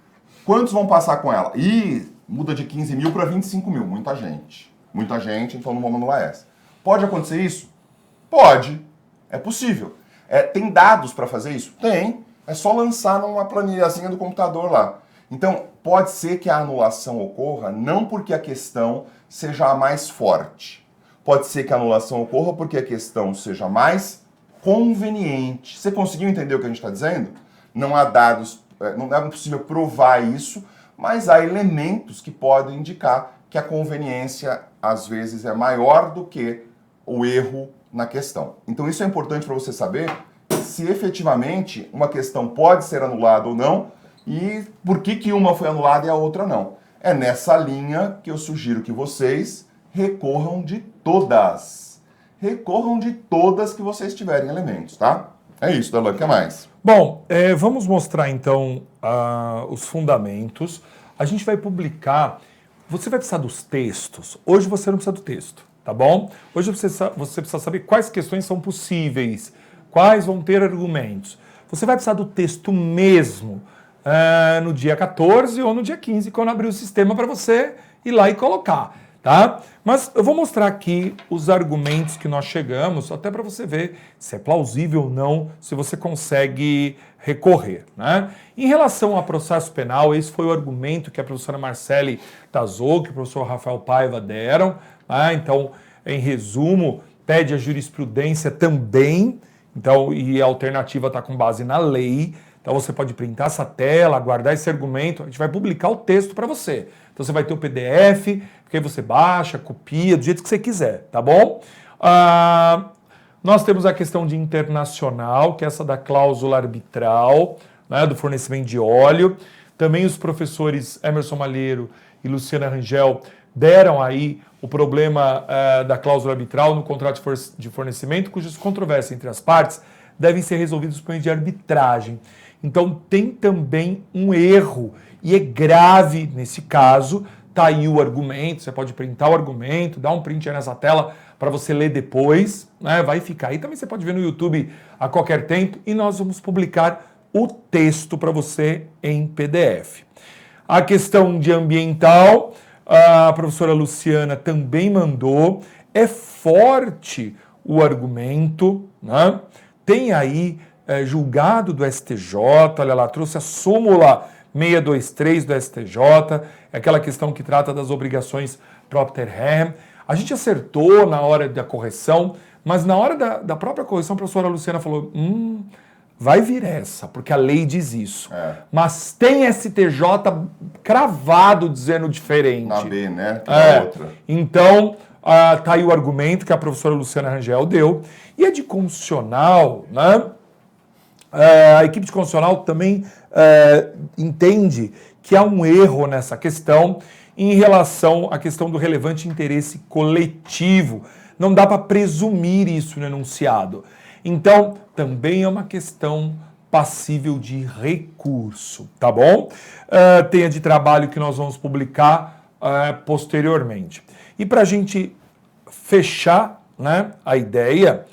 quantos vão passar com ela? Ih, muda de 15 mil para 25 mil, muita gente. Muita gente, então não vamos anular essa. Pode acontecer isso? Pode, é possível. Tem dados para fazer isso? Tem. É só lançar numa planilhazinha do computador lá. Então, pode ser que a anulação ocorra não porque a questão seja a mais forte. Pode ser que a anulação ocorra porque a questão seja mais conveniente. Você conseguiu entender o que a gente está dizendo? Não há dados, não é possível provar isso, mas há elementos que podem indicar que a conveniência, às vezes, é maior do que o erro na questão. Então isso é importante para você saber se efetivamente uma questão pode ser anulada ou não e por que uma foi anulada e a outra não. É nessa linha que eu sugiro que vocês recorram de todas. Recorram de todas que vocês tiverem elementos, tá? É isso, Darlan, o que mais? Bom, vamos mostrar então os fundamentos. A gente vai publicar, você vai precisar dos textos. Hoje você não precisa do texto, tá bom? Hoje você precisa saber quais questões são possíveis, quais vão ter argumentos. Você vai precisar do texto mesmo no dia 14 ou no dia 15, quando abrir o sistema para você ir lá e colocar, tá? Mas eu vou mostrar aqui os argumentos que nós chegamos, até para você ver se é plausível ou não, se você consegue recorrer, né? Em relação ao processo penal, esse foi o argumento que a professora Marcele Tazou, que o professor Rafael Paiva deram, né? Então, em resumo, pede a jurisprudência também, então, e a alternativa está com base na lei. Então você pode printar essa tela, guardar esse argumento, a gente vai publicar o texto para você. Então você vai ter o PDF, que aí você baixa, copia, do jeito que você quiser, tá bom? Nós temos a questão de internacional, que é essa da cláusula arbitral, né, do fornecimento de óleo. Também os professores Emerson Malheiro e Luciana Rangel deram aí o problema da cláusula arbitral no contrato de fornecimento, cujas controvérsias entre as partes devem ser resolvidas por meio de arbitragem. Então tem também um erro, e é grave nesse caso. Tá aí o argumento, você pode printar o argumento, dar um print aí nessa tela para você ler depois, né? Vai ficar aí. Também você pode ver no YouTube a qualquer tempo e nós vamos publicar o texto para você em PDF. A questão de ambiental, a professora Luciana também mandou. É forte o argumento, né? Tem aí julgado do STJ, olha lá, trouxe a súmula 623 do STJ, é aquela questão que trata das obrigações propter rem. A gente acertou na hora da correção, mas na hora da própria correção a professora Luciana falou, vai vir essa, porque a lei diz isso. Mas tem STJ cravado dizendo diferente. Na B, né? Que é outra. Então, tá aí o argumento que a professora Luciana Rangel deu. E a de constitucional, né? A equipe de constitucional também entende que há um erro nessa questão em relação à questão do relevante interesse coletivo. Não dá para presumir isso no enunciado. Então, também é uma questão passível de recurso, tá bom? Tem a de trabalho que nós vamos publicar posteriormente. E para a gente fechar, né, a ideia,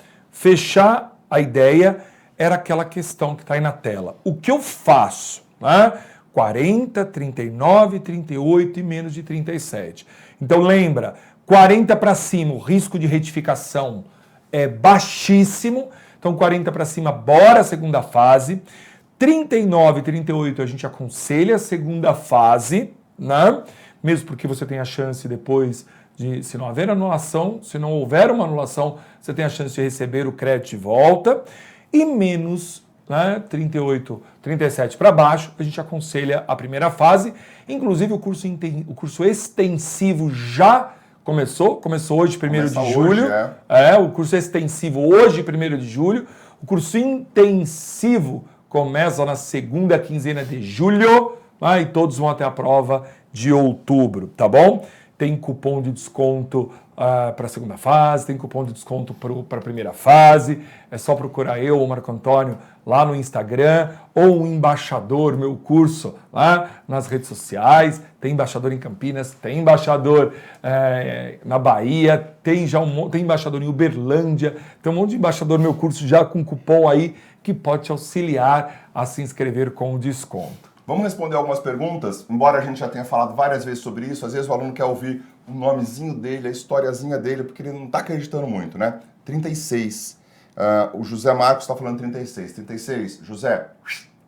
era aquela questão que está aí na tela. O que eu faço? Né? 40, 39, 38 e menos de 37. Então lembra, 40 para cima, o risco de retificação é baixíssimo. Então 40 para cima, bora a segunda fase. 39 e 38 a gente aconselha a segunda fase, né? Mesmo porque você tem a chance depois de, se não houver anulação, se não houver uma anulação, você tem a chance de receber o crédito de volta. E menos, né, 38, 37 para baixo, a gente aconselha a primeira fase. Inclusive o curso extensivo já começou hoje, 1º de julho. O curso extensivo hoje, 1º de julho. O curso intensivo começa na segunda quinzena de julho, né, e todos vão até a prova de outubro, tá bom? Tem cupom de desconto para a segunda fase, tem cupom de desconto para a primeira fase. É só procurar eu ou o Marco Antônio lá no Instagram, ou o Embaixador, meu curso, lá nas redes sociais. Tem embaixador em Campinas, tem embaixador na Bahia, tem embaixador em Uberlândia, tem um monte de embaixador meu curso já com cupom aí que pode te auxiliar a se inscrever com desconto. Vamos responder algumas perguntas, embora a gente já tenha falado várias vezes sobre isso, às vezes o aluno quer ouvir o nomezinho dele, a historiazinha dele, porque ele não está acreditando muito, né? 36. O José Marcos está falando 36. 36, José,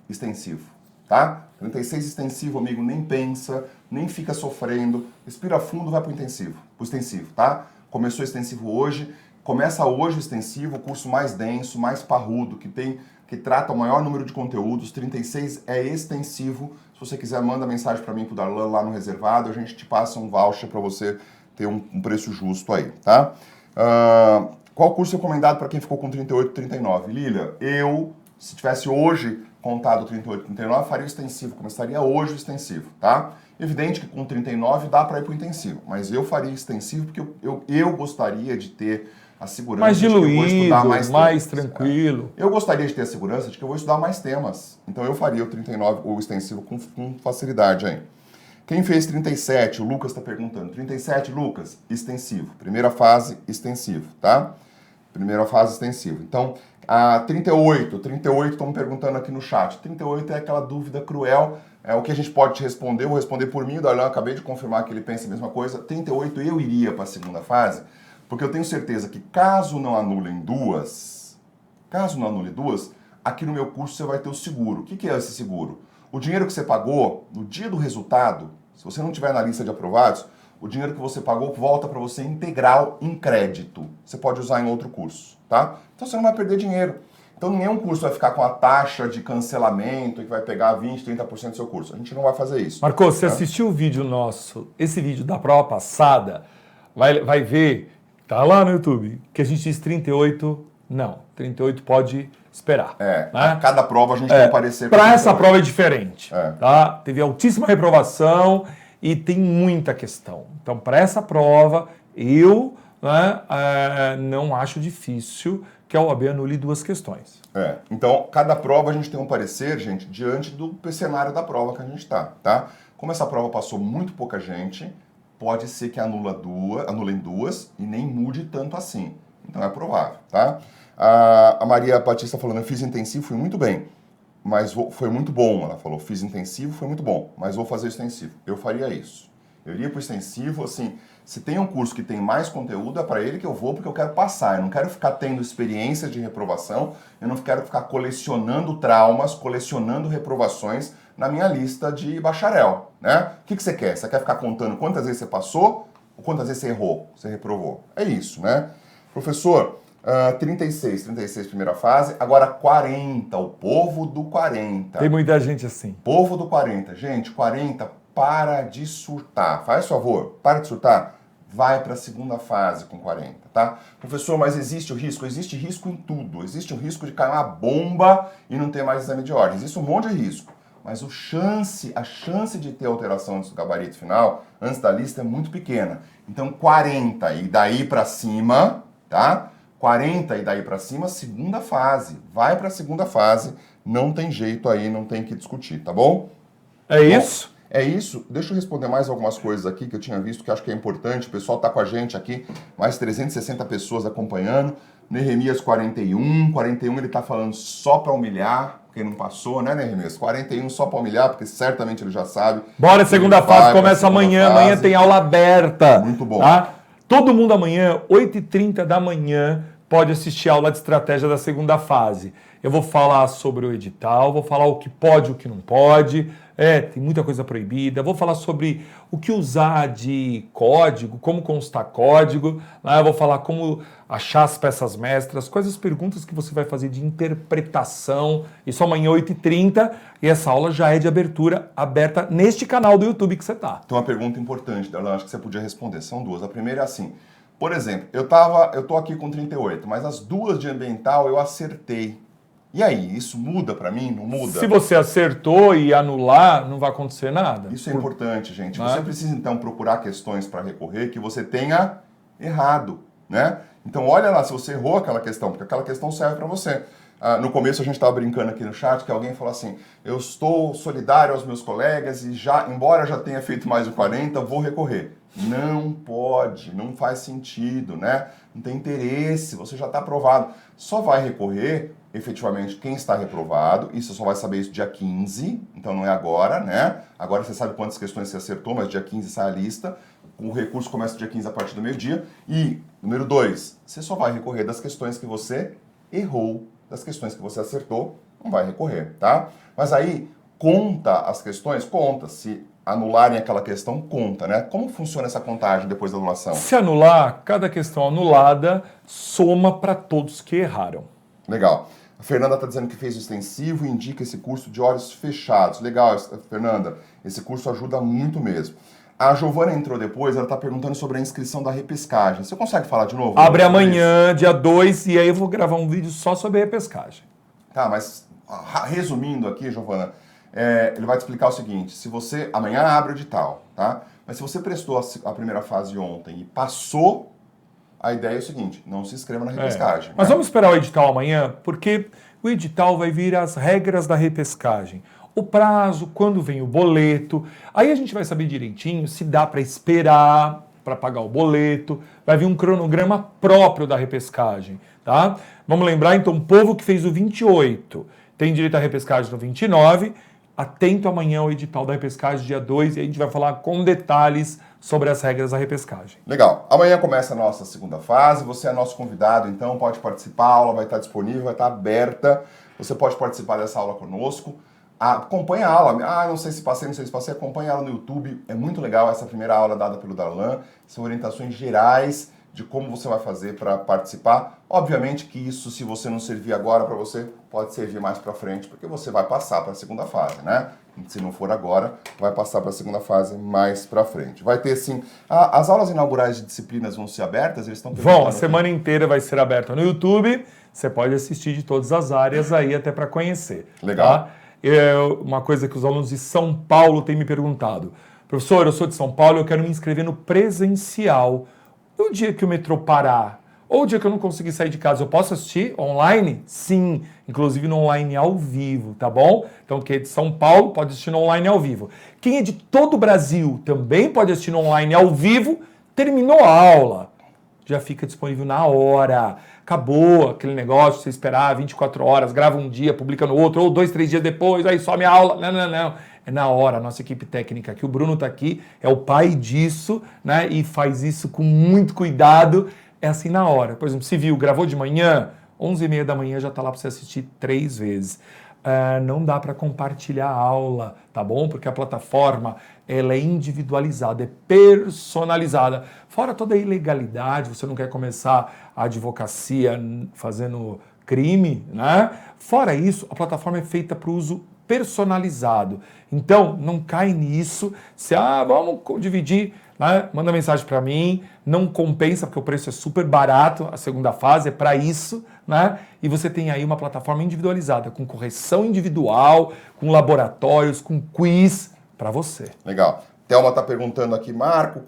extensivo, tá? 36 extensivo, amigo, nem pensa, nem fica sofrendo, respira fundo, vai pro extensivo, tá? Começou extensivo hoje, começa hoje o extensivo, o curso mais denso, mais parrudo, que trata o maior número de conteúdos. 36 é extensivo. Se você quiser, manda mensagem para mim, pro Darlan, lá no reservado, a gente te passa um voucher para você ter um preço justo aí, tá? Qual curso recomendado para quem ficou com 38, 39? Lília, se tivesse hoje contado 38, 39, faria o extensivo, começaria hoje o extensivo, tá? Evidente que com 39 dá para ir para o intensivo, mas eu faria extensivo porque eu gostaria de ter a segurança mais diluído, de que eu vou estudar mais temas. tranquilo. Eu gostaria de ter a segurança de que eu vou estudar mais temas. Então eu faria o 39, o extensivo, com facilidade aí. Quem fez 37? O Lucas está perguntando. 37, Lucas, extensivo. Primeira fase, extensivo, tá? Primeira fase, extensivo. Então, a 38 estão me perguntando aqui no chat. 38 é aquela dúvida cruel. O que a gente pode te responder? Eu vou responder por mim. O Darlan acabei de confirmar que ele pensa a mesma coisa. 38 eu iria para a segunda fase, porque eu tenho certeza que caso não anule duas, aqui no meu curso você vai ter o seguro. O que é esse seguro? O dinheiro que você pagou no dia do resultado, se você não tiver na lista de aprovados, o dinheiro que você pagou volta para você integral em crédito. Você pode usar em outro curso, tá? Então você não vai perder dinheiro. Então nenhum curso vai ficar com a taxa de cancelamento que vai pegar 20%, 30% do seu curso. A gente não vai fazer isso. Marcos, você assistiu o vídeo nosso, esse vídeo da prova passada, vai ver, tá lá no YouTube, que a gente diz 38, não, 38 pode esperar. A cada prova a gente tem um parecer. Para essa prova é diferente, tá? Teve altíssima reprovação e tem muita questão. Então, para essa prova, eu não acho difícil que a OAB anule duas questões. Então, cada prova a gente tem um parecer, gente, diante do cenário da prova que a gente tá? Como essa prova passou muito pouca gente, pode ser que anulem duas e nem mude tanto assim. Então é provável, tá? A Maria Batista falando, eu fiz intensivo, fui muito bem, mas foi muito bom. Ela falou, fiz intensivo, foi muito bom, mas vou fazer extensivo. Eu faria isso. Eu iria para o extensivo, assim, se tem um curso que tem mais conteúdo, é para ele que eu vou, porque eu quero passar. Eu não quero ficar tendo experiências de reprovação, eu não quero ficar colecionando traumas, colecionando reprovações na minha lista de bacharel, né? O que você quer? Você quer ficar contando quantas vezes você passou ou quantas vezes você errou, você reprovou? É isso, né? Professor, 36 primeira fase, agora 40, o povo do 40. Tem muita gente assim. Povo do 40. Gente, 40, para de surtar. Faz favor, para de surtar. Vai para a segunda fase com 40, tá? Professor, mas existe o risco? Existe risco em tudo. Existe o risco de cair uma bomba e não ter mais exame de ordem. Existe um monte de risco. Mas a chance de ter alteração do gabarito final, antes da lista, é muito pequena. Então, 40 e daí para cima, tá? 40 e daí para cima, segunda fase. Vai para a segunda fase, não tem jeito aí, não tem que discutir, tá bom? É isso? Bom, é isso. Deixa eu responder mais algumas coisas aqui que eu tinha visto, que acho que é importante. O pessoal tá com a gente aqui, mais 360 pessoas acompanhando. Neemias 41 ele tá falando só para humilhar, porque não passou, né, Neemias? 41 só para humilhar, porque certamente ele já sabe. Bora, segunda fase, começa amanhã. Amanhã tem aula aberta. Muito bom. Tá? Todo mundo amanhã, 8h30 da manhã, pode assistir a aula de estratégia da segunda fase. Eu vou falar sobre o edital, vou falar o que pode e o que não pode. Tem muita coisa proibida. Vou falar sobre o que usar de código, como constar código. Eu vou falar como achar as peças mestras, quais as perguntas que você vai fazer de interpretação. Isso amanhã, 8h30. E essa aula já é de abertura, aberta neste canal do YouTube que você está. Então, uma pergunta importante, Darlan, acho que você podia responder. São duas. A primeira é assim. Por exemplo, eu tô aqui com 38, mas as duas de ambiental eu acertei. E aí, isso muda para mim? Não muda? Se você acertou e anular, não vai acontecer nada. Isso é importante, gente. Você precisa, então, procurar questões para recorrer que você tenha errado, né? Então, olha lá se você errou aquela questão, porque aquela questão serve para você. No começo, a gente estava brincando aqui no chat que alguém falou assim, eu estou solidário aos meus colegas e embora já tenha feito mais de 40, vou recorrer. Não pode, não faz sentido, né? Não tem interesse, você já está aprovado. Só vai recorrer, efetivamente, quem está reprovado. Isso só vai saber isso dia 15, então não é agora, né? Agora você sabe quantas questões você acertou, mas dia 15 sai a lista. O recurso começa dia 15 a partir do meio-dia. E, número 2, você só vai recorrer das questões que você errou, das questões que você acertou, não vai recorrer, tá? Mas aí, conta as questões? Conta. Se anularem aquela questão, conta, né? Como funciona essa contagem depois da anulação? Se anular, cada questão anulada soma para todos que erraram. Legal. A Fernanda está dizendo que fez o extensivo e indica esse curso de olhos fechados. Legal, Fernanda. Esse curso ajuda muito mesmo. A Giovana entrou depois, ela está perguntando sobre a inscrição da repescagem. Você consegue falar de novo? Abre amanhã, dia 2, e aí eu vou gravar um vídeo só sobre a repescagem. Tá, mas resumindo aqui, Giovana, ele vai te explicar o seguinte, se você, amanhã abre o edital, tá? Mas se você prestou a primeira fase ontem e passou, a ideia é o seguinte, não se inscreva na repescagem. Mas vamos esperar o edital amanhã, porque o edital vai vir as regras da repescagem. O prazo, quando vem o boleto, aí a gente vai saber direitinho se dá para esperar para pagar o boleto, vai vir um cronograma próprio da repescagem, tá? Vamos lembrar, então, o povo que fez o 28 tem direito à repescagem no 29, atento amanhã ao edital da repescagem, dia 2, e a gente vai falar com detalhes sobre as regras da repescagem. Legal. Amanhã começa a nossa segunda fase, você é nosso convidado, então pode participar, a aula vai estar disponível, vai estar aberta, você pode participar dessa aula conosco. Acompanha a aula. Não sei se passei, acompanha ela no YouTube. É muito legal essa primeira aula dada pelo Darlan. São orientações gerais de como você vai fazer para participar. Obviamente que isso, se você não servir agora para você, pode servir mais para frente, porque você vai passar para a segunda fase, né? Se não for agora, vai passar para a segunda fase mais para frente. Vai ter, sim... as aulas inaugurais de disciplinas vão ser abertas? Eles estão Vão, a semana inteira vai ser aberta no YouTube. Você pode assistir de todas as áreas aí até para conhecer. Legal. Tá? Uma coisa que os alunos de São Paulo têm me perguntado. Professor, eu sou de São Paulo, eu quero me inscrever no presencial. O dia que o metrô parar, ou o dia que eu não conseguir sair de casa, eu posso assistir online? Sim, inclusive no online ao vivo, tá bom? Então quem é de São Paulo pode assistir no online ao vivo. Quem é de todo o Brasil também pode assistir no online ao vivo, terminou a aula. Já fica disponível na hora. Acabou aquele negócio de você esperar 24 horas, grava um dia, publica no outro, ou 2, 3 dias depois, aí some a aula. Não. É na hora. A nossa equipe técnica aqui, o Bruno está aqui, é o pai disso, né? E faz isso com muito cuidado. É assim na hora. Por exemplo, se viu, gravou de manhã, 11h30 da manhã já está lá para você assistir 3 vezes. Não dá para compartilhar a aula, tá bom? Porque a plataforma ela é individualizada, é personalizada. Fora toda a ilegalidade, você não quer começar a advocacia fazendo crime, né? Fora isso, a plataforma é feita para o uso personalizado. Então, não cai nisso. Se, vamos dividir, né? Manda mensagem para mim, não compensa, porque o preço é super barato, a segunda fase é para isso, né? E você tem aí uma plataforma individualizada, com correção individual, com laboratórios, com quiz para você. Legal. Thelma está perguntando aqui, Marco,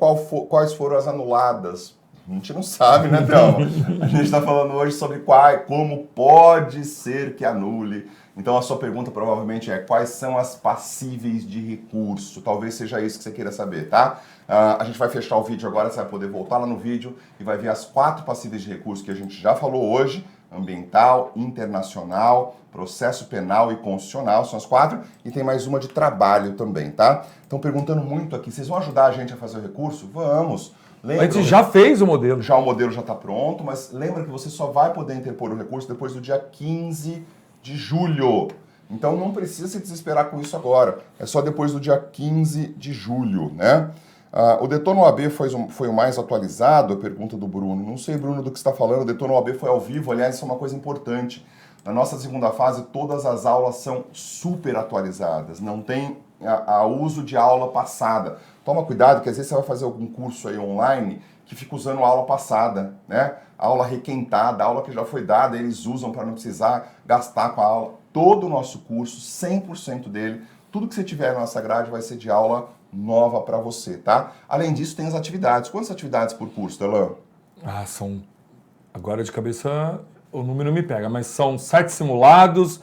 quais foram as anuladas? A gente não sabe, né, Thelma? A gente está falando hoje sobre como pode ser que anule. Então a sua pergunta provavelmente é quais são as passíveis de recurso? Talvez seja isso que você queira saber, tá? A gente vai fechar o vídeo agora, você vai poder voltar lá no vídeo e vai ver as 4 passíveis de recurso que a gente já falou hoje: ambiental, internacional, processo penal e constitucional, são as 4, e tem mais uma de trabalho também, tá? Estão perguntando muito aqui, vocês vão ajudar a gente a fazer o recurso? Vamos! A gente já fez o modelo. Já o modelo já está pronto, mas lembra que você só vai poder interpor o recurso depois do dia 15 de julho. Então não precisa se desesperar com isso agora. É só depois do dia 15 de julho, né? O Detona OAB foi o mais atualizado? A pergunta do Bruno. Não sei, Bruno, do que você está falando. O Detona OAB foi ao vivo. Aliás, isso é uma coisa importante. Na nossa segunda fase, todas as aulas são super atualizadas. Não tem uso de aula passada. Toma cuidado, que às vezes você vai fazer algum curso aí online que fica usando a aula passada, né? Aula requentada, aula que já foi dada, eles usam para não precisar gastar com a aula. Todo o nosso curso, 100% dele, tudo que você tiver na nossa grade vai ser de aula nova para você, tá? Além disso, tem as atividades. Quantas atividades por curso, Darlan? São... Agora de cabeça o número me pega, mas são 7 simulados,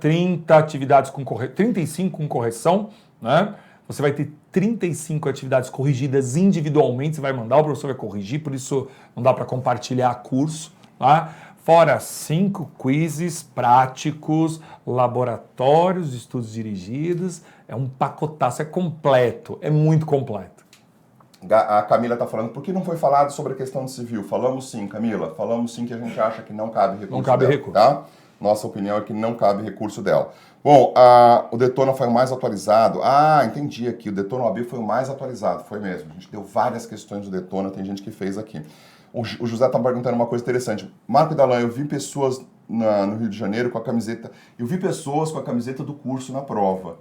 30 atividades com 35 com correção, né? Você vai ter 35 atividades corrigidas individualmente, você vai mandar, o professor vai corrigir, por isso não dá para compartilhar curso, tá? Fora 5 quizzes práticos, laboratórios de estudos dirigidos, é um pacotaço, é completo, é muito completo. A Camila está falando, por que não foi falado sobre a questão do civil? Falamos sim, Camila, falamos sim que a gente acha que não cabe recurso Não cabe dela, recurso. Tá? Nossa opinião é que não cabe recurso dela. Bom, o Detona foi o mais atualizado. Entendi aqui, o Detona OAB foi o mais atualizado, foi mesmo. A gente deu várias questões do Detona, tem gente que fez aqui. O José está perguntando uma coisa interessante. Marco e Darlan, eu vi pessoas no Rio de Janeiro com a camiseta... Eu vi pessoas com a camiseta do curso na prova.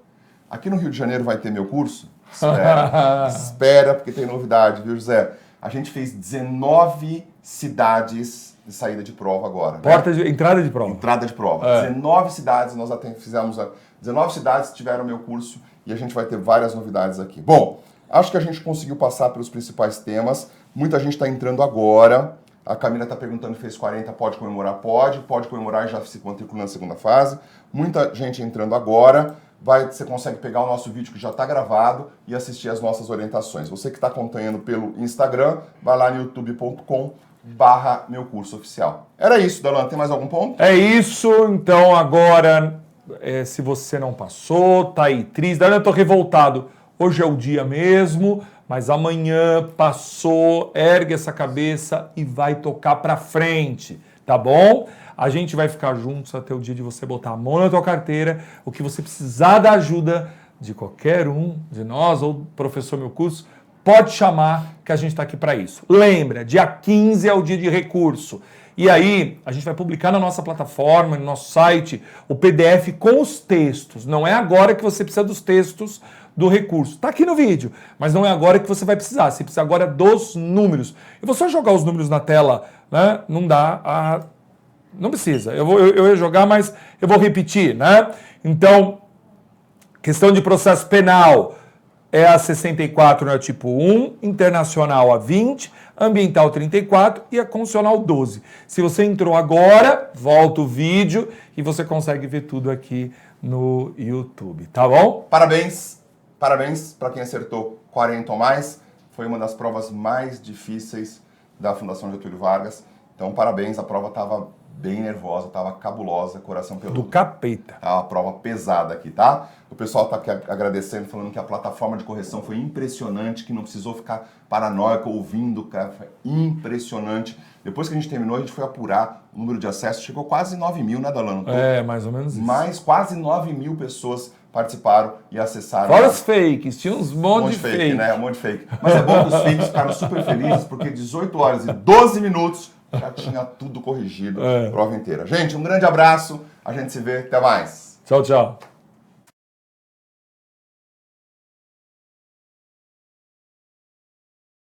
Aqui no Rio de Janeiro vai ter meu curso? Espera, porque tem novidade, viu, José? A gente fez 19 cidades de saída de prova agora. Entrada de prova. Entrada de prova. 19 cidades, nós até fizemos... 19 cidades tiveram meu curso e a gente vai ter várias novidades aqui. Bom, acho que a gente conseguiu passar pelos principais temas. Muita gente está entrando agora. A Camila está perguntando, fez 40, pode comemorar? Pode comemorar e já se matriculou na segunda fase. Muita gente entrando agora. Você consegue pegar o nosso vídeo que já está gravado e assistir as nossas orientações. Você que está acompanhando pelo Instagram, vai lá no youtube.com/meu curso oficial. Era isso, Darlan. Tem mais algum ponto? É isso. Então agora, se você não passou, tá aí triste. Darlan, eu tô revoltado. Hoje é o dia mesmo, mas amanhã passou, ergue essa cabeça e vai tocar pra frente, tá bom? A gente vai ficar juntos até o dia de você botar a mão na tua carteira, o que você precisar da ajuda de qualquer um de nós ou professor meu curso, pode chamar que a gente está aqui para isso. Lembra, dia 15 é o dia de recurso. E aí, a gente vai publicar na nossa plataforma, no nosso site, o PDF com os textos. Não é agora que você precisa dos textos do recurso. Está aqui no vídeo, mas não é agora que você vai precisar. Você precisa agora dos números. Eu vou só jogar os números na tela, né? Não dá. Não precisa. Eu ia jogar, mas eu vou repetir, né? Então, questão de processo penal é a 64 no tipo 1, internacional a 20, ambiental 34 e a constitucional 12. Se você entrou agora, volta o vídeo e você consegue ver tudo aqui no YouTube, tá bom? Parabéns para quem acertou 40 ou mais. Foi uma das provas mais difíceis da Fundação Getúlio Vargas. Então, parabéns, a prova estava bem nervosa, estava cabulosa, coração peludo. Do capeta. Tá uma prova pesada aqui, tá? O pessoal está aqui agradecendo, falando que a plataforma de correção foi impressionante, que não precisou ficar paranoico ouvindo, cara, foi impressionante. Depois que a gente terminou, a gente foi apurar o número de acessos, chegou quase 9 mil, né, Dalano? Mais ou menos isso. Mais quase 9 mil pessoas participaram e acessaram. Fora os fakes, tinha uns monte de fake, né? Um monte de fake. Mas é bom que os fakes ficaram super felizes, porque 18 horas e 12 minutos já tinha tudo corrigido, prova inteira. Gente, um grande abraço, a gente se vê, até mais. Tchau, tchau.